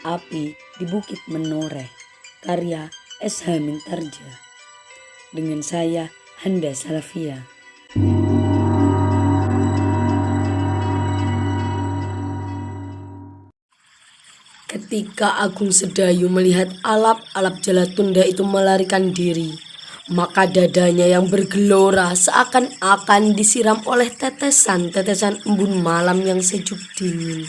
Api di Bukit Menoreh, karya S.H. Mintarja. Dengan saya, Handa Salafia. Ketika Agung Sedayu melihat alap-alap Jalatunda itu melarikan diri, maka dadanya yang bergelora seakan-akan disiram oleh tetesan-tetesan embun malam yang sejuk dingin.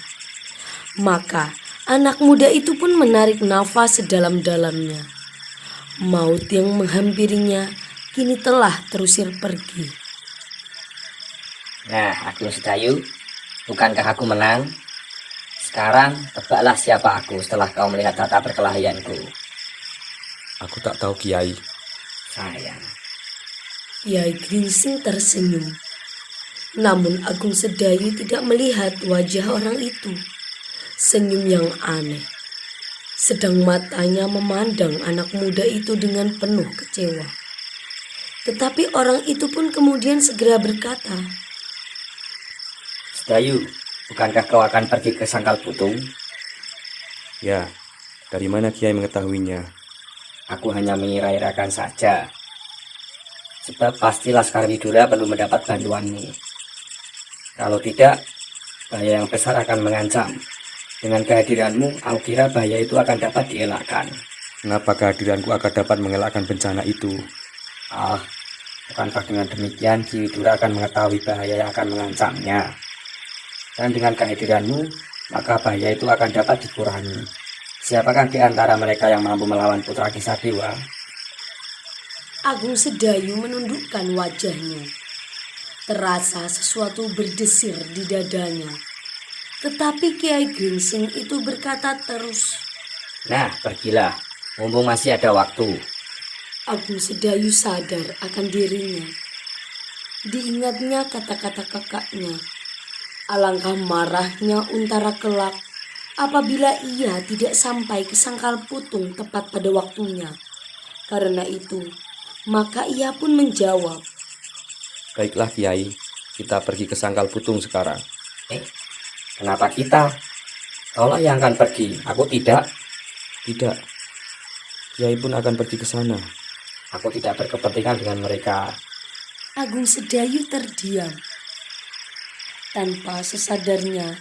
Maka anak muda itu pun menarik nafas sedalam-dalamnya. Maut yang menghampirinya kini telah terusir pergi. Nah, Agung Sedayu, bukankah aku menang? Sekarang tebaklah siapa aku setelah kau melihat tata perkelahianku. Aku tak tahu, Kiai. Sayang. Kiai Gringsing tersenyum. Namun Agung Sedayu tidak melihat wajah orang itu. Senyum yang aneh. Sedang matanya memandang anak muda itu dengan penuh kecewa. Tetapi orang itu pun kemudian segera berkata, Sedayu, bukankah kau akan pergi ke Sangkal Putung? Ya, dari mana Kiai mengetahuinya? Aku hanya mengira-irakan saja. Sebab pasti Laskar Widura perlu mendapat bantuanmu. Kalau tidak, bahaya yang besar akan mengancam. Dengan kehadiranmu, aku kira bahaya itu akan dapat dielakkan. Kenapa kehadiranku akan dapat mengelakkan bencana itu? Bukankah dengan demikian Ki Widura akan mengetahui bahaya yang akan mengancamnya? Dan dengan kehadiranmu, maka bahaya itu akan dapat dikurangi. Siapakah di antara mereka yang mampu melawan Putra Kisadewa? Agung Sedayu menundukkan wajahnya. Terasa sesuatu berdesir di dadanya. Tetapi Kiai Gringsing itu berkata terus, Nah, pergilah, mumpung masih ada waktu. Agung Sedayu sadar akan dirinya. Diingatnya kata-kata kakaknya. Alangkah marahnya Untara kelak apabila ia tidak sampai ke Sangkal Putung tepat pada waktunya. Karena itu, maka ia pun menjawab, Baiklah, Kiai. Kita pergi ke Sangkal Putung sekarang. Kenapa kita? Kaulah yang akan pergi, aku tidak. Tidak. Kiai pun akan pergi ke sana. Aku tidak berkepentingan dengan mereka. Agung Sedayu terdiam. Tanpa sesadarnya,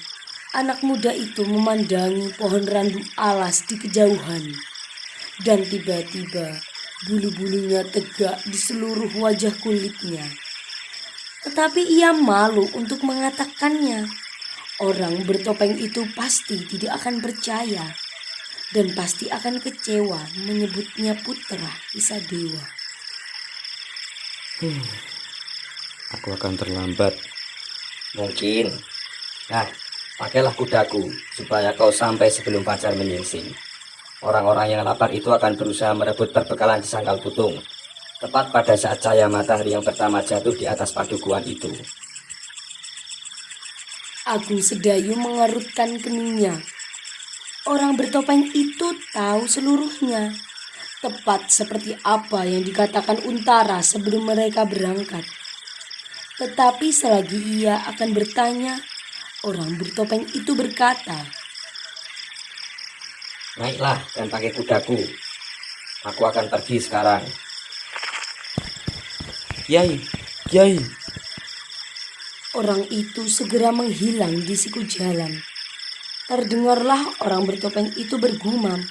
anak muda itu memandangi pohon randu alas di kejauhan. Dan tiba-tiba bulu-bulunya tegak di seluruh wajah kulitnya. Tetapi ia malu untuk mengatakannya. Orang bertopeng itu pasti tidak akan percaya. Dan pasti akan kecewa menyebutnya Putra Kisadewa. Aku akan terlambat. Mungkin. Nah, pakailah kudaku supaya kau sampai sebelum fajar menyingsing. Orang-orang yang lapar itu akan berusaha merebut perbekalan di Sangkal Putung. Tepat pada saat cahaya matahari yang pertama jatuh di atas padukuhan itu. Agung Sedayu mengerutkan keningnya. Orang bertopeng itu tahu seluruhnya. Tepat seperti apa yang dikatakan Untara sebelum mereka berangkat. Tetapi selagi ia akan bertanya, orang bertopeng itu berkata, Naiklah dan pakai kudaku. Aku akan pergi sekarang. Kiai, Kiai. Orang itu segera menghilang di siku jalan. Terdengarlah orang bertopeng itu bergumam,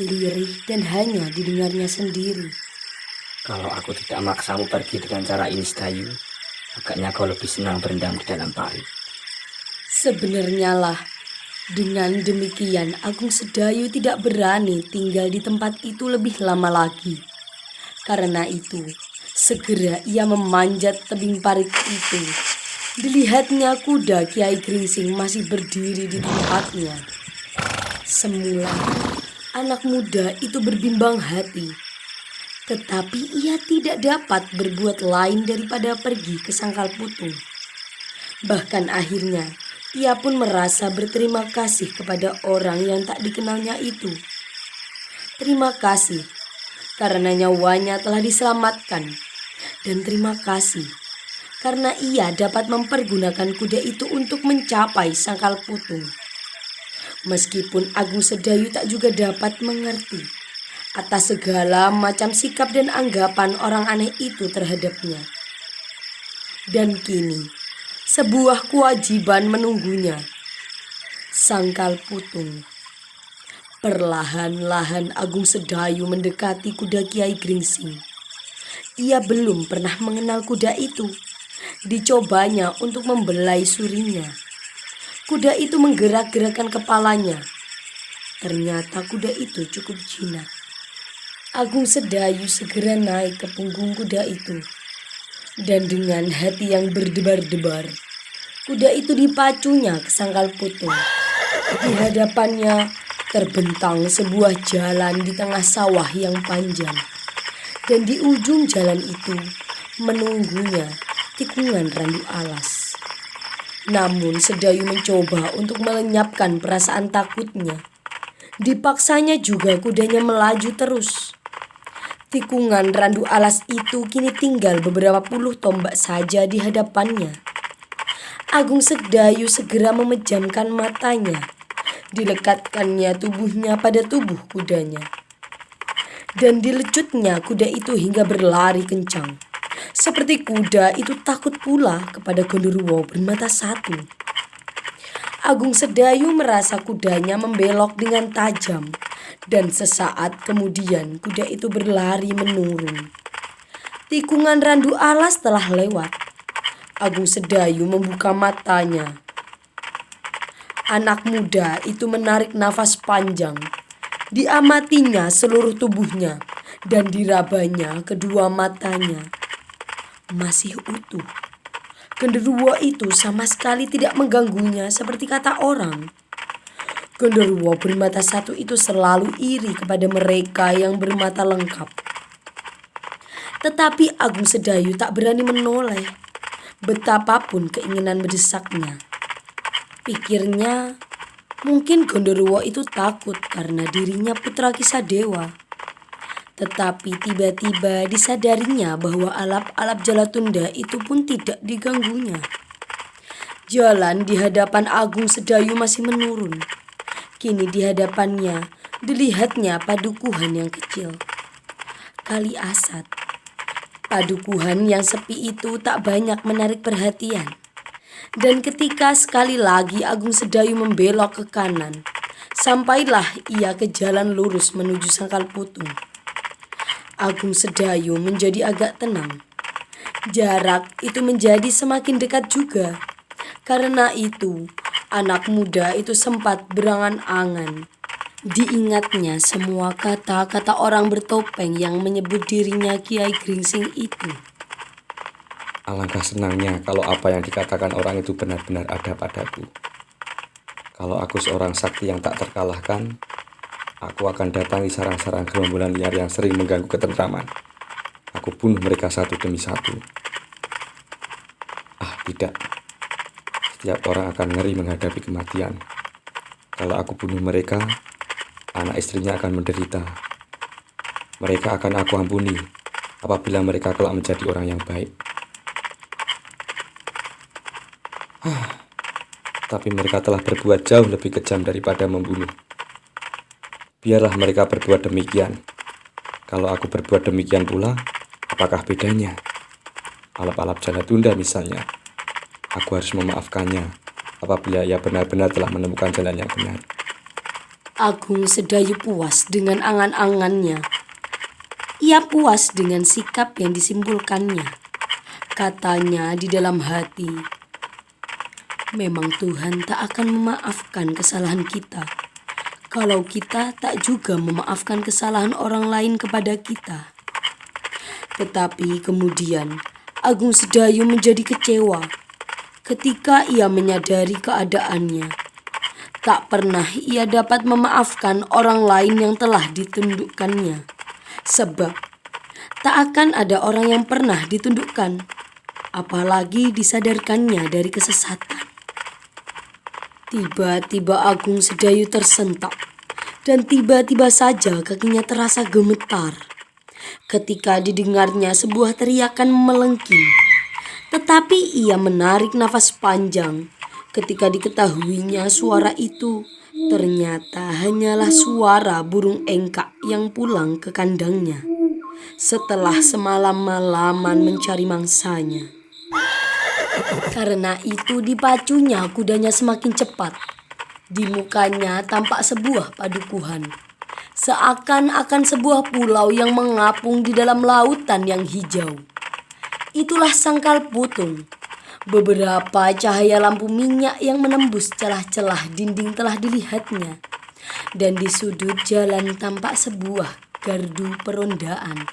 lirih dan hanya didengarnya sendiri. Kalau aku tidak maksamu pergi dengan cara ini, Sedayu, agaknya kau lebih senang berendam di dalam pari. Sebenarnya lah, dengan demikian Agung Sedayu tidak berani tinggal di tempat itu lebih lama lagi. Karena itu, segera ia memanjat tebing parit itu. Dilihatnya kuda Kiai Gringsing masih berdiri di tempatnya. Semula, anak muda itu berbimbang hati. Tetapi ia tidak dapat berbuat lain daripada pergi ke Sangkal Putung. Bahkan akhirnya, ia pun merasa berterima kasih kepada orang yang tak dikenalnya itu. Terima kasih karena nyawanya telah diselamatkan. Dan terima kasih karena ia dapat mempergunakan kuda itu untuk mencapai Sangkal Putung. Meskipun Agung Sedayu tak juga dapat mengerti atas segala macam sikap dan anggapan orang aneh itu terhadapnya. Dan kini, sebuah kewajiban menunggunya. Sangkal Putung. Perlahan-lahan Agung Sedayu mendekati kuda Kiai Gringsing. Ia belum pernah mengenal kuda itu. Dicobanya untuk membelai surinya. Kuda itu menggerak-gerakkan kepalanya. Ternyata kuda itu cukup jinak. Agung Sedayu segera naik ke punggung kuda itu. Dan dengan hati yang berdebar-debar, kuda itu dipacunya ke Sangkal Putung. Di hadapannya terbentang sebuah jalan di tengah sawah yang panjang. Dan di ujung jalan itu menunggunya tikungan randu alas. Namun Sedayu mencoba untuk melenyapkan perasaan takutnya. Dipaksanya juga kudanya melaju terus. Tikungan randu alas itu kini tinggal beberapa puluh tombak saja di hadapannya. Agung Sedayu segera memejamkan matanya. Dilekatkannya tubuhnya pada tubuh kudanya. Dan dilecutnya kuda itu hingga berlari kencang. Seperti kuda itu takut pula kepada Gondoruo bermata satu. Agung Sedayu merasa kudanya membelok dengan tajam. Dan sesaat kemudian kuda itu berlari menurun. Tikungan randu alas telah lewat. Agung Sedayu membuka matanya. Anak muda itu menarik nafas panjang. Diamatinya seluruh tubuhnya dan dirabanya kedua matanya. Masih utuh. Genderuwo itu sama sekali tidak mengganggunya seperti kata orang. Genderuwo bermata satu itu selalu iri kepada mereka yang bermata lengkap. Tetapi Agung Sedayu tak berani menoleh, betapapun keinginan mendesaknya. Pikirnya, mungkin Gondoruo itu takut karena dirinya putra kisah dewa. Tetapi tiba-tiba disadarinya bahwa alap-alap Jalatunda itu pun tidak diganggunya. Jalan di hadapan Agung Sedayu masih menurun. Kini di hadapannya dilihatnya padukuhan yang kecil. Kali Asat. Padukuhan yang sepi itu tak banyak menarik perhatian. Dan ketika sekali lagi Agung Sedayu membelok ke kanan, sampailah ia ke jalan lurus menuju Sangkal Putung. Agung Sedayu menjadi agak tenang. Jarak itu menjadi semakin dekat juga. Karena itu, anak muda itu sempat berangan-angan. Diingatnya semua kata-kata orang bertopeng yang menyebut dirinya Kiai Gringsing itu. Alangkah senangnya kalau apa yang dikatakan orang itu benar-benar ada padaku. Kalau aku seorang sakti yang tak terkalahkan, aku akan datangi sarang-sarang gerombolan liar yang sering mengganggu ketentraman. Aku bunuh mereka satu demi satu. Ah, tidak. Setiap orang akan ngeri menghadapi kematian. Kalau aku bunuh mereka, anak istrinya akan menderita. Mereka akan aku ampuni apabila mereka kelak menjadi orang yang baik. Tapi mereka telah berbuat jauh lebih kejam daripada membunuh. Biarlah mereka berbuat demikian. Kalau aku berbuat demikian pula, apakah bedanya? Alap-alap Jalatunda misalnya. Aku harus memaafkannya apabila ia benar-benar telah menemukan jalan yang benar. Agung Sedayu puas dengan angan-angannya. Ia puas dengan sikap yang disimpulkannya. Katanya di dalam hati, memang Tuhan tak akan memaafkan kesalahan kita kalau kita tak juga memaafkan kesalahan orang lain kepada kita. Tetapi kemudian Agung Sedayu menjadi kecewa ketika ia menyadari keadaannya. Tak pernah ia dapat memaafkan orang lain yang telah ditundukkannya. Sebab tak akan ada orang yang pernah ditundukkan, apalagi disadarkannya dari kesesatan. Tiba-tiba Agung Sedayu tersentak dan tiba-tiba saja kakinya terasa gemetar ketika didengarnya sebuah teriakan melengking. Tetapi ia menarik nafas panjang Ketika diketahuinya suara itu ternyata hanyalah suara burung engkak yang pulang ke kandangnya setelah semalam-malaman mencari mangsanya. Karena itu dipacunya kudanya semakin cepat. Di mukanya tampak sebuah padukuhan, seakan-akan sebuah pulau yang mengapung di dalam lautan yang hijau. Itulah sangkal putung. Beberapa cahaya lampu minyak yang menembus celah-celah dinding telah dilihatnya. Dan di sudut jalan tampak sebuah gardu perondaan.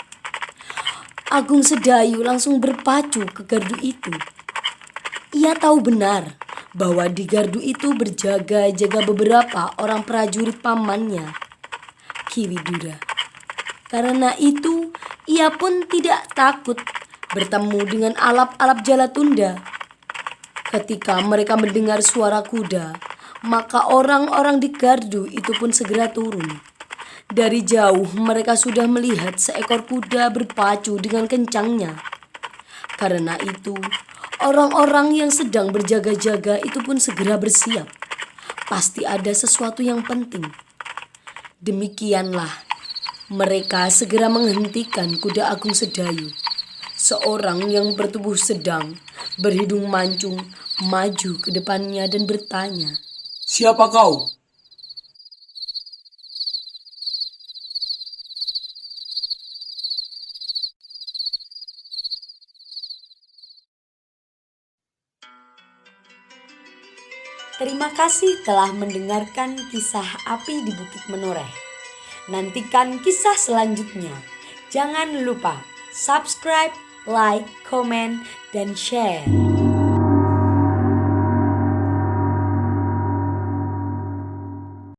Agung Sedayu langsung berpacu ke gardu itu. Ia tahu benar bahwa di gardu itu berjaga-jaga beberapa orang prajurit pamannya, Ki Widura. Karena itu, ia pun tidak takut bertemu dengan alap-alap Jalatunda. Ketika mereka mendengar suara kuda, maka orang-orang di gardu itu pun segera turun. Dari jauh mereka sudah melihat seekor kuda berpacu dengan kencangnya. Karena itu, orang-orang yang sedang berjaga-jaga itu pun segera bersiap. Pasti ada sesuatu yang penting. Demikianlah, mereka segera menghentikan kuda Agung Sedayu. Seorang yang bertubuh sedang, berhidung mancung, maju ke depannya dan bertanya, "Siapa kau?" Terima kasih telah mendengarkan kisah Api di Bukit Menoreh. Nantikan kisah selanjutnya. Jangan lupa subscribe, like, komen, dan share.